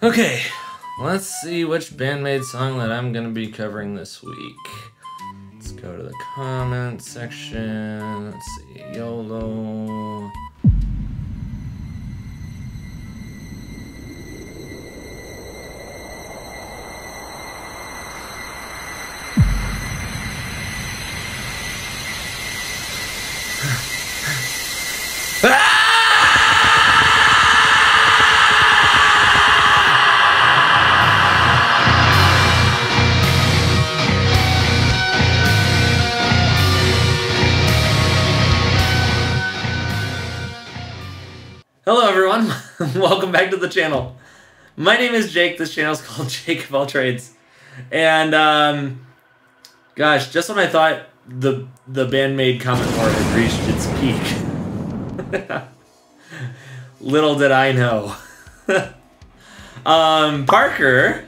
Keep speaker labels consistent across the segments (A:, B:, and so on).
A: Okay, let's see which Band-Maid song that I'm gonna be covering this week. Let's go to the comment section. Let's see, YOLO. Hello everyone, welcome back to the channel. My name is Jake, this channel is called Jake of All Trades. And, gosh, just when I thought the Band-Maid comment war had reached its peak. Little did I know. Parker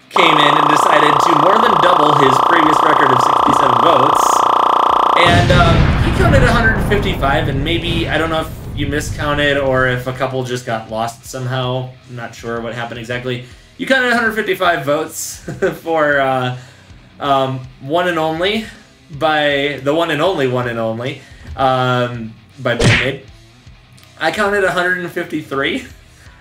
A: came in and decided to more than double his previous record of 67 votes. And, he counted 155, and maybe, I don't know if you miscounted or if a couple just got lost somehow. I'm not sure what happened exactly. You counted 155 votes for One and Only by the one and only by Band-Maid. I counted 153,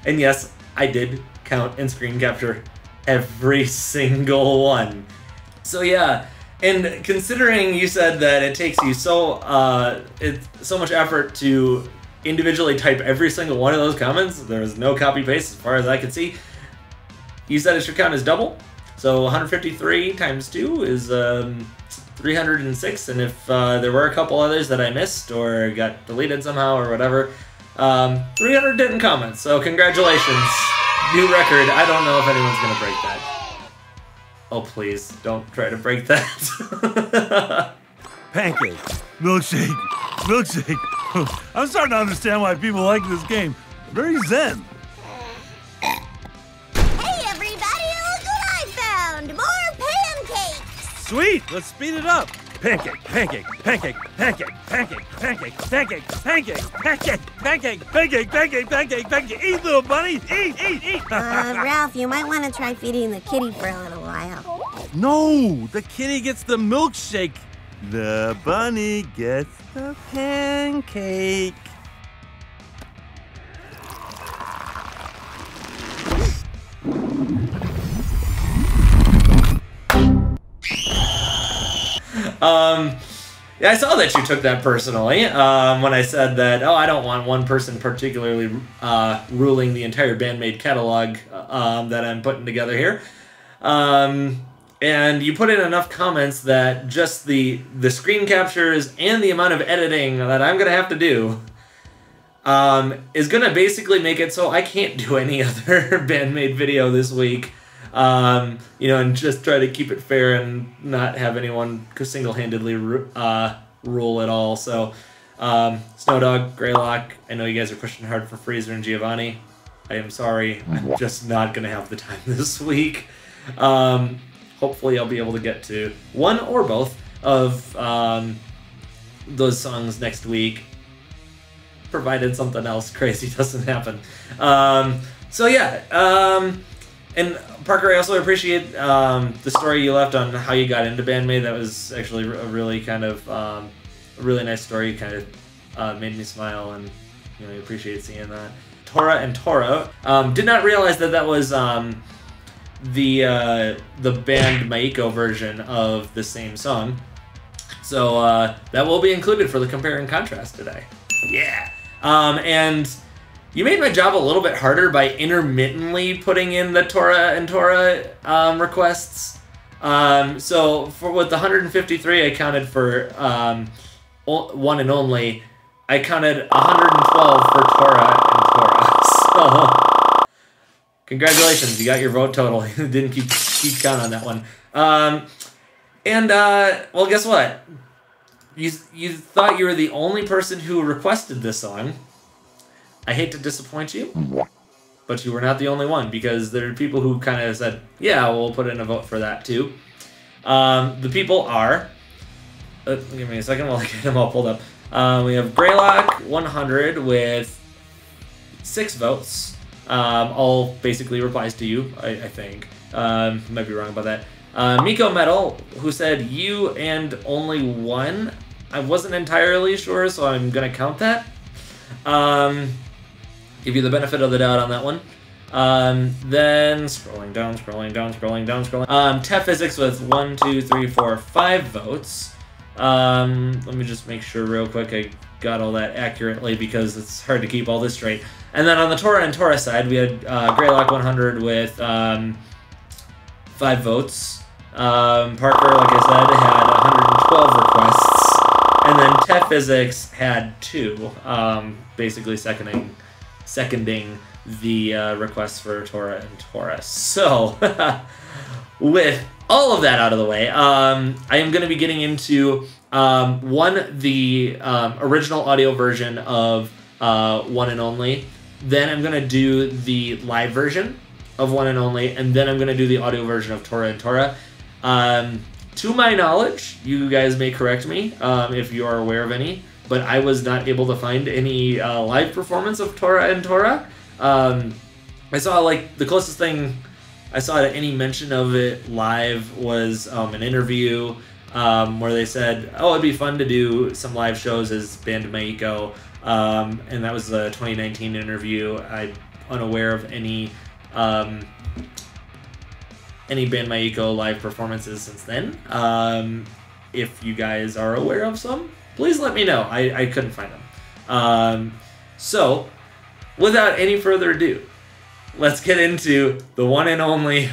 A: and yes, I did count and screen capture every single one. So yeah, and considering you said that it takes you so much effort to individually type every single one of those comments, there was no copy paste as far as I could see. You said it should count as double, so 153 times 2 is 306, and if there were a couple others that I missed or got deleted somehow or whatever, 300 didn't comment, so congratulations. New record. I don't know if anyone's gonna break that. Oh please, don't try to break that.
B: Pancake, milkshake, milkshake. I'm starting to understand why people like this game. Very zen.
C: Hey everybody, look what I found! More pancakes!
B: Sweet, let's speed it up. Pancake, pancake, pancake, pancake, pancake, pancake, pancake, pancake, pancake, pancake, pancake, pancake, pancake, pancake. Eat, little bunny, eat.
C: Ralph, you might want to try feeding the kitty for a little while.
B: No, the kitty gets the milkshake. The bunny gets the pancake.
A: Yeah, I saw that you took that personally when I said that, oh, I don't want one person particularly ruling the entire Band-Maid catalog that I'm putting together here. And you put in enough comments that just the screen captures and the amount of editing that I'm going to have to do is going to basically make it so I can't do any other Band-Maid video this week. You know, and just try to keep it fair and not have anyone single-handedly rule at all. So, Snowdog, Greylock, I know you guys are pushing hard for Freezer and Giovanni. I am sorry, I'm just not going to have the time this week. Hopefully I'll be able to get to one or both of those songs next week, provided something else crazy doesn't happen. So yeah, and Parker, I also appreciate the story you left on how you got into Band-Maid. That was actually a really kind of a really nice story. Kind of made me smile, and you know, I appreciate seeing that. Tora and Tora. Did not realize that was the Band-Maiko version of the same song. So that will be included for the compare and contrast today. Yeah. And you made my job a little bit harder by intermittently putting in the Tora and Tora requests. So with the 153 I counted for One and Only, I counted 112 for Tora and Tora. So congratulations, you got your vote total. You didn't keep count on that one. Well, guess what? You thought you were the only person who requested this song. I hate to disappoint you, but you were not the only one, because there are people who kind of said, yeah, we'll put in a vote for that too. The people are, give me a second while I get them all pulled up. We have Greylock 100 with 6 votes. all basically replies to you, I think. Might be wrong about that. Miko Metal, who said you and only one. I wasn't entirely sure, so I'm gonna count that. Give you the benefit of the doubt on that one. Then scrolling down. Tef Physics with 1, 2, 3, 4, 5 votes. Let me just make sure real quick I got all that accurately because it's hard to keep all this straight. And then on the Tora and Tora side, we had Greylock 100 with 5 votes. Parker, like I said, had 112 requests. And then Tef Physics had 2, basically seconding the requests for Tora and Tora. So, with all of that out of the way, I am going to be getting into, the original audio version of One and Only. Then I'm going to do the live version of One and Only, and then I'm going to do the audio version of Tora and Tora. To my knowledge, you guys may correct me if you are aware of any, but I was not able to find any live performance of Tora and Tora. I saw, like, the closest thing I saw to any mention of it live was an interview where they said, oh, it'd be fun to do some live shows as Band-Maiko, and that was a 2019 interview. I'm unaware of any Band-Maiko live performances since then. If you guys are aware of some, please let me know. I couldn't find them. So, without any further ado, let's get into the one and only.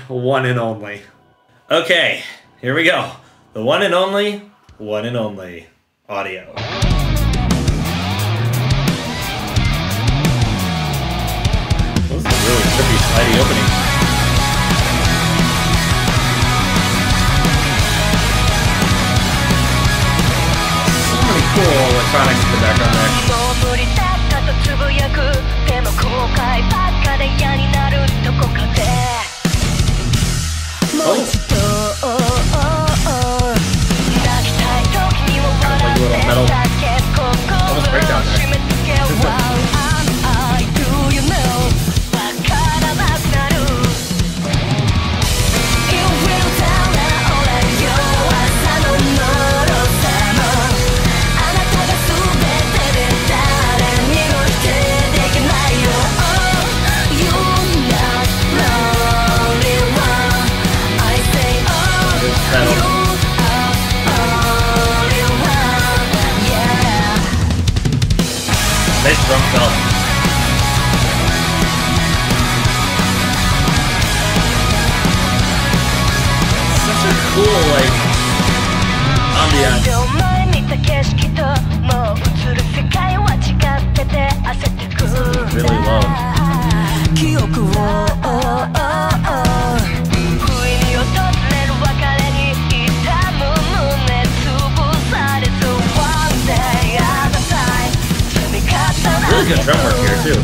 A: Okay, here we go. The one and only audio. This is a really trippy, slidey opening. Cool electronics in the background there. Oh. Kind of like a little metal, almost breakdown there. Nice drum fill. Such a cool, like, ambiance. Really low. Really good drum work here, too.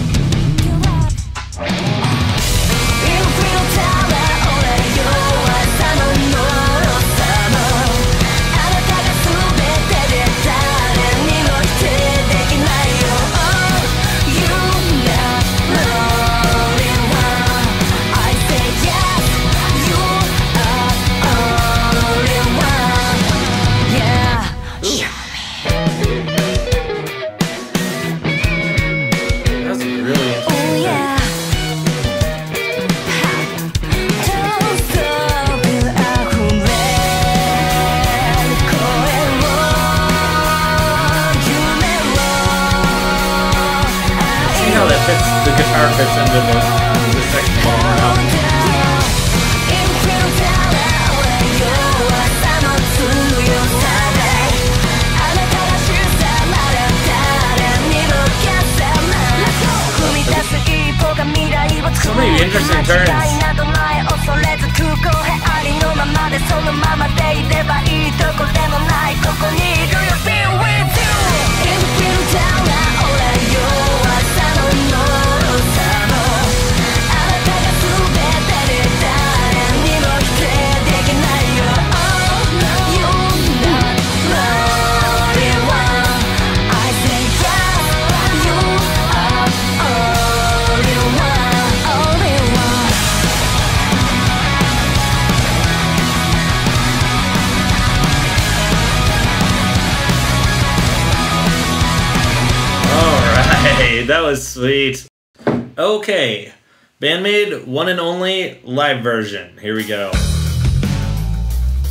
A: The guitar fits into the section of the album. So many interesting turns. sweet. That was sweet. Okay. Band-Maid one and only live version. Here we go.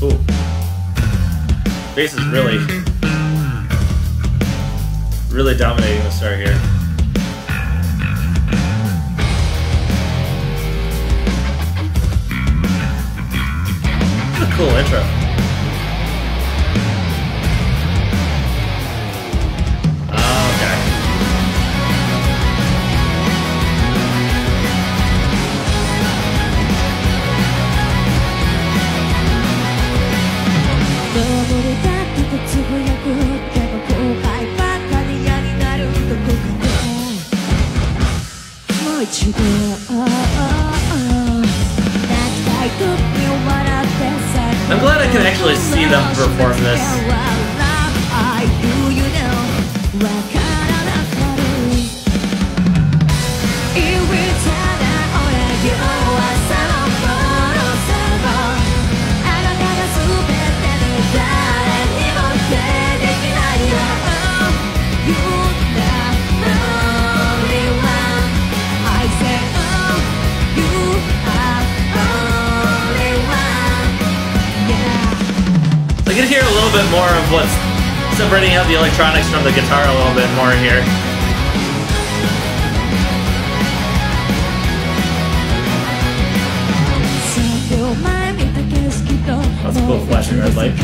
A: Ooh. Bass is really dominating the start here. This is a cool intro. I'm glad I can actually see them perform this. I can hear a little bit more of what's separating out the electronics from the guitar a little bit more here. That's a cool flashing red light.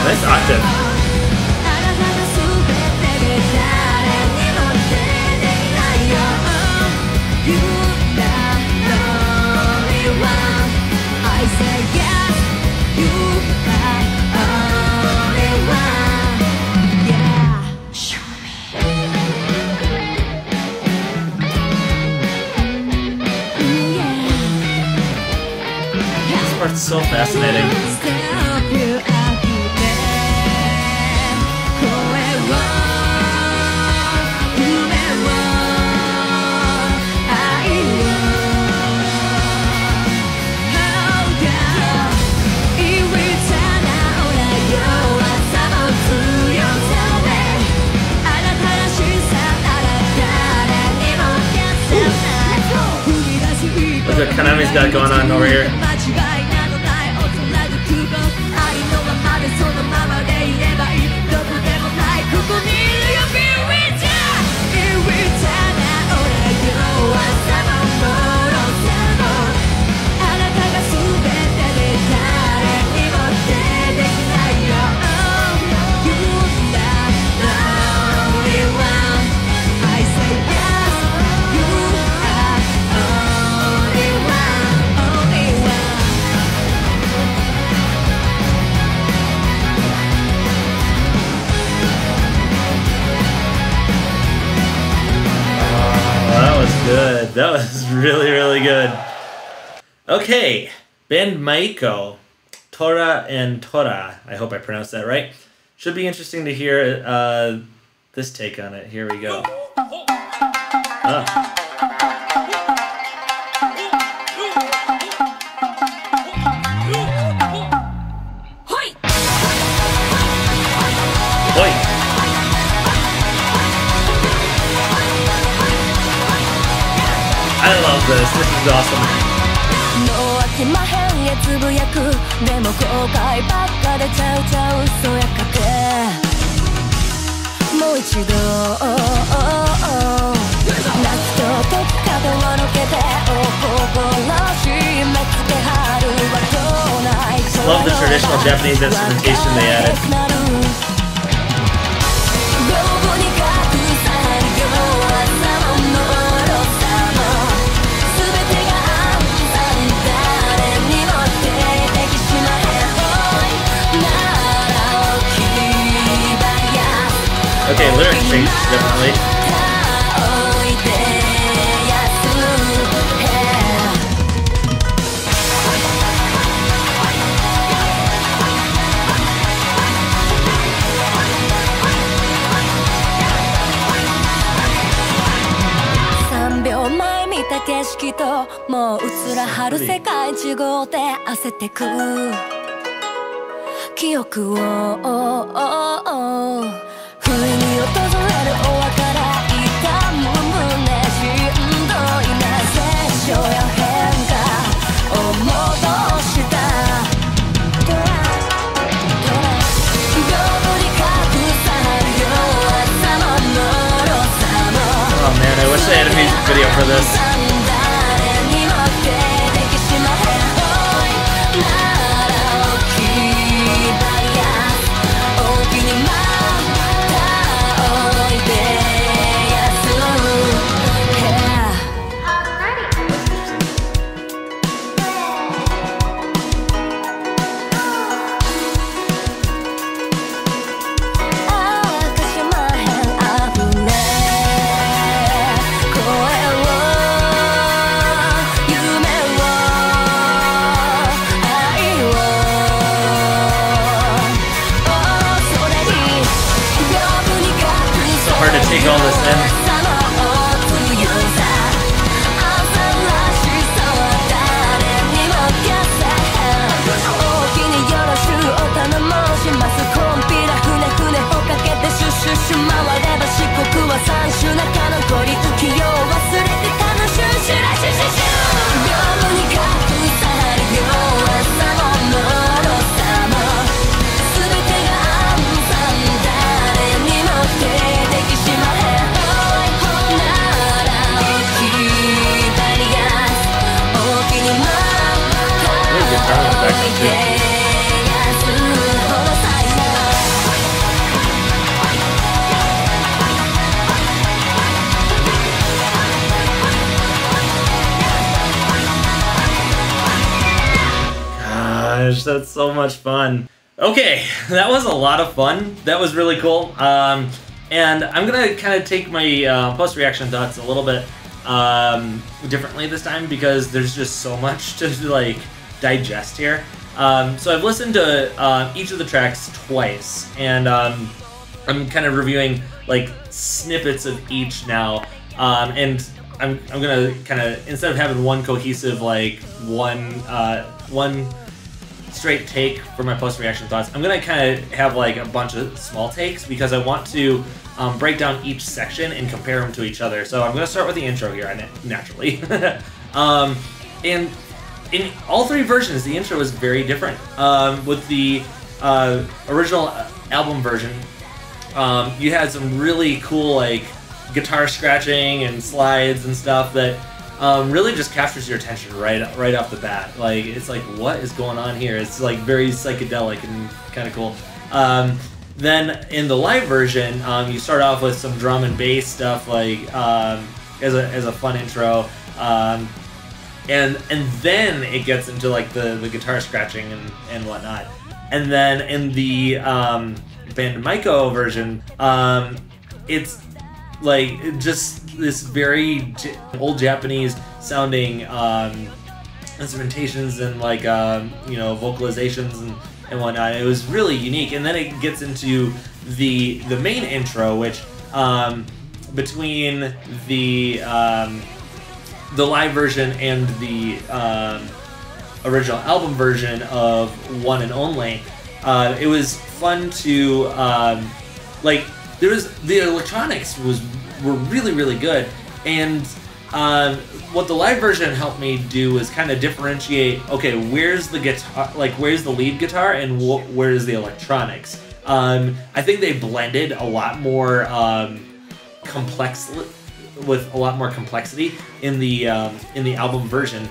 A: Nice octave. This part's so fascinating. Look what Konami's got going on over here. Good. That was really, really good. Okay, Band-Maiko, Tora and Tora. I hope I pronounced that right. Should be interesting to hear this take on it. Here we go. I love this. This is awesome. Love the traditional Japanese instrumentation they added. Okay, lyric change definitely.
D: 景色ともう映らはる世界違うて焦ってく記憶を不意に訪れるお別れ痛む胸しんどいな絶唱や変化を戻したドラ夜に隠される朝の脆さも
A: Oh man, I wish they had a music video for this. Take all this in. Gosh, that's so much fun. Okay, that was a lot of fun. That was really cool. And I'm gonna kind of take my post-reaction thoughts a little bit differently this time because there's just so much to like digest here. So I've listened to each of the tracks twice, and I'm kind of reviewing like snippets of each now. And I'm gonna kind of, instead of having one cohesive like one straight take for my post-reaction thoughts, I'm gonna kind of have like a bunch of small takes because I want to break down each section and compare them to each other. So I'm gonna start with the intro here, naturally. And in all three versions, the intro is very different. With the original album version, you had some really cool like guitar scratching and slides and stuff that really just captures your attention right off the bat. Like, it's like, what is going on here? It's like very psychedelic and kind of cool. Then in the live version, you start off with some drum and bass stuff, like as a fun intro, and then it gets into like the guitar scratching and whatnot. And then in the Band-Maiko version, it's like just this very old Japanese sounding instrumentations and like you know, vocalizations and whatnot. It was really unique. And then it gets into the main intro, which between the live version and the original album version of One and Only, it was fun to like, there was the electronics were really good, and what the live version helped me do is kind of differentiate, okay, where's the guitar, like where's the lead guitar and where's the electronics. I think they blended a lot more with a lot more complexity in the album version,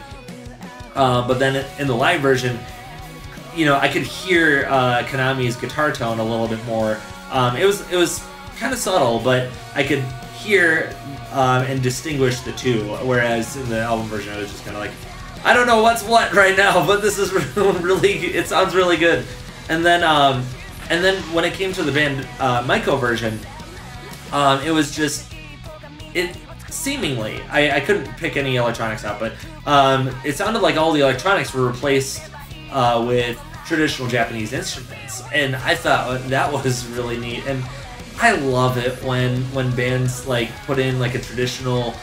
A: but then in the live version, you know, I could hear Konami's guitar tone a little bit more. It was kind of subtle, but I could hear and distinguish the two, whereas in the album version I was just kind of like, I don't know what's what right now, but this is really, it sounds really good. And then when it came to the Band-Maiko version, it was just, it seemingly, I couldn't pick any electronics out, but it sounded like all the electronics were replaced with traditional Japanese instruments, and I thought that was really neat. And I love it when bands like put in like a traditional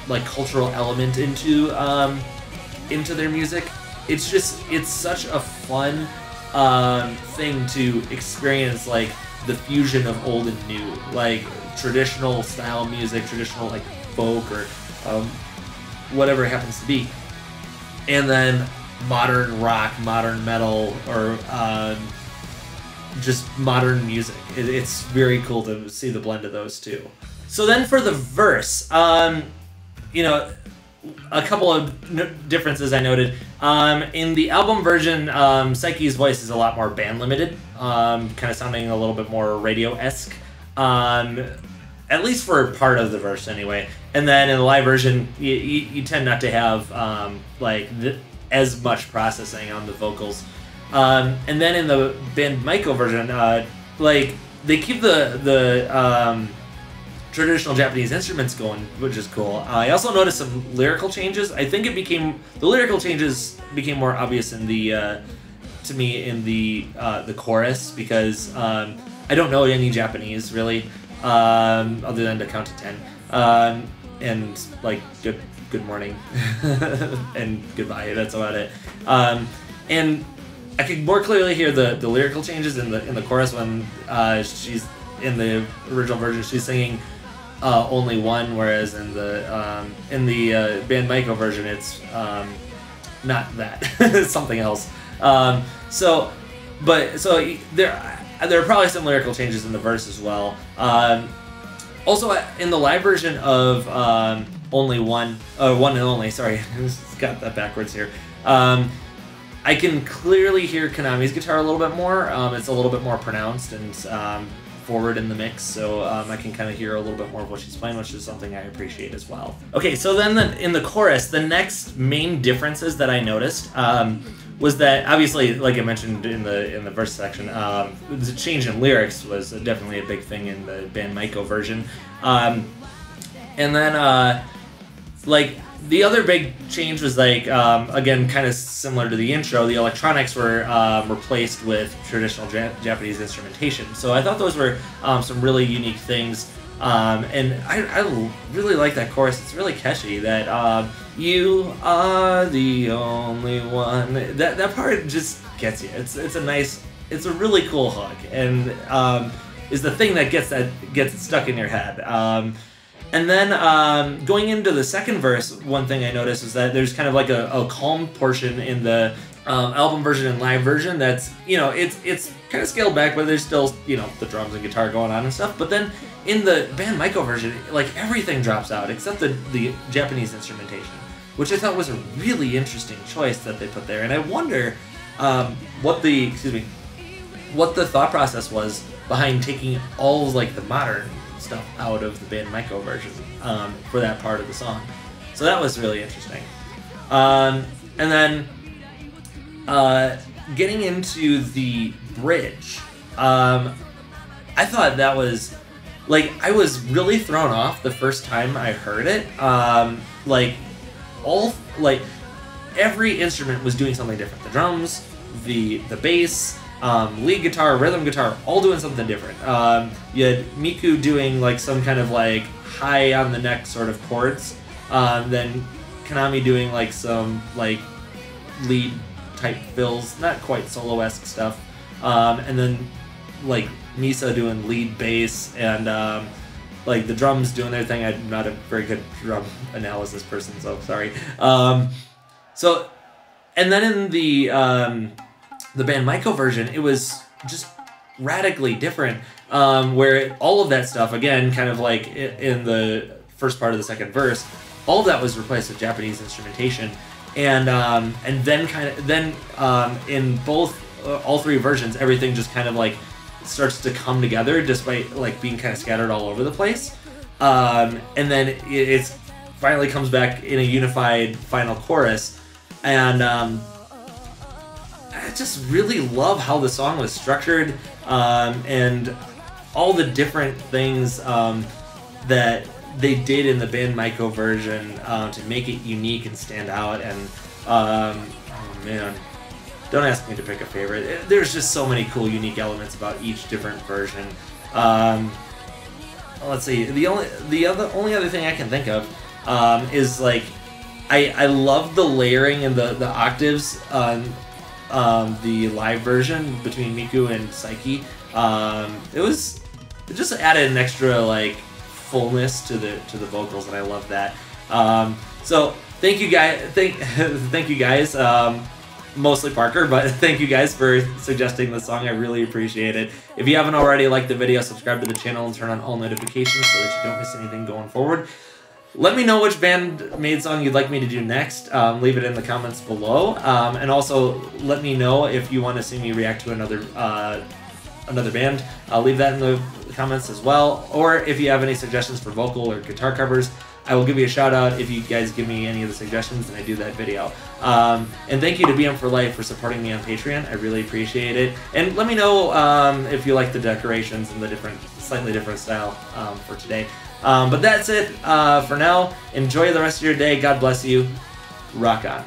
A: like cultural element into their music. It's such a fun thing to experience, like the fusion of old and new, like traditional style music, traditional like folk or whatever it happens to be, and then modern rock, modern metal, or just modern music. It's very cool to see the blend of those two. So then for the verse, you know, a couple of differences I noted. In the album version, Psyche's voice is a lot more band limited, kind of sounding a little bit more radio-esque, at least for part of the verse anyway. And then in the live version, you tend not to have as much processing on the vocals. And then in the Band-Maiko version, like they keep the traditional Japanese instruments going, which is cool. I also noticed some lyrical changes. I think the lyrical changes became more obvious in the to me in the chorus, because I don't know any Japanese really, other than to count to 10, and like good morning and goodbye. That's about it. And I could more clearly hear the lyrical changes in the chorus when she's in the original version. She's singing only one, whereas in the Band-Maiko version it's not that. It's something else. So there are probably some lyrical changes in the verse as well. Also in the live version of One and Only, sorry, I got that backwards here. I can clearly hear Konami's guitar a little bit more. It's a little bit more pronounced and forward in the mix, so I can kind of hear a little bit more of what she's playing, which is something I appreciate as well. Okay, so then in the chorus, the next main differences that I noticed was that, obviously, like I mentioned in the verse section, the change in lyrics was definitely a big thing in the Band-Maiko version. And then, like, the other big change was, like, again, kind of similar to the intro, the electronics were replaced with traditional Japanese instrumentation. So I thought those were some really unique things. And I really like that chorus. It's really catchy. That you are the only one. That part just gets you. It's a really cool hook, and is the thing that gets stuck in your head. And then going into the second verse, one thing I noticed is that there's kind of like a calm portion in the album version and live version that's, you know, it's kind of scaled back, but there's still, you know, the drums and guitar going on and stuff. But then in the Band-Maiko version, like everything drops out except the Japanese instrumentation, which I thought was a really interesting choice that they put there. And I wonder what the thought process was behind taking all like the modern stuff out of the Band-Maiko version for that part of the song. So that was really interesting. And then getting into the bridge, I thought that was, like, I was really thrown off the first time I heard it. Every instrument was doing something different. The drums, the bass, lead guitar, rhythm guitar, all doing something different. You had Miku doing like some kind of like high on the neck sort of chords. Then Konami doing like some like lead type fills, not quite solo-esque stuff. And then like Misa doing lead bass, and like the drums doing their thing. I'm not a very good drum analysis person, so sorry. And then in the Band-Maiko version, it was just radically different, where all of that stuff, again, kind of like in the first part of the second verse, all of that was replaced with Japanese instrumentation, and then in both all three versions, everything just kind of like starts to come together despite like being kind of scattered all over the place, and then it finally comes back in a unified final chorus, and I just really love how the song was structured, and all the different things that they did in the Band-Maiko version to make it unique and stand out. And oh man, don't ask me to pick a favorite. There's just so many cool, unique elements about each different version. Let's see. The only other thing I can think of is like I love the layering and the octaves on the live version between Miku and Psyche. It just added an extra like fullness to the vocals, and I love that. So thank you guys. Thank you guys. Mostly Parker, but thank you guys for suggesting the song. I really appreciate it. If you haven't already, like the video, subscribe to the channel, and turn on all notifications so that you don't miss anything going forward. Let me know which Band-Maid song you'd like me to do next. Leave it in the comments below. And also, let me know if you want to see me react to another band. I'll leave that in the comments as well. Or if you have any suggestions for vocal or guitar covers, I will give you a shout out if you guys give me any of the suggestions and I do that video. And thank you to BM for Life for supporting me on Patreon. I really appreciate it. And let me know if you like the decorations and the slightly different style for today. But that's it for now. Enjoy the rest of your day. God bless you. Rock on.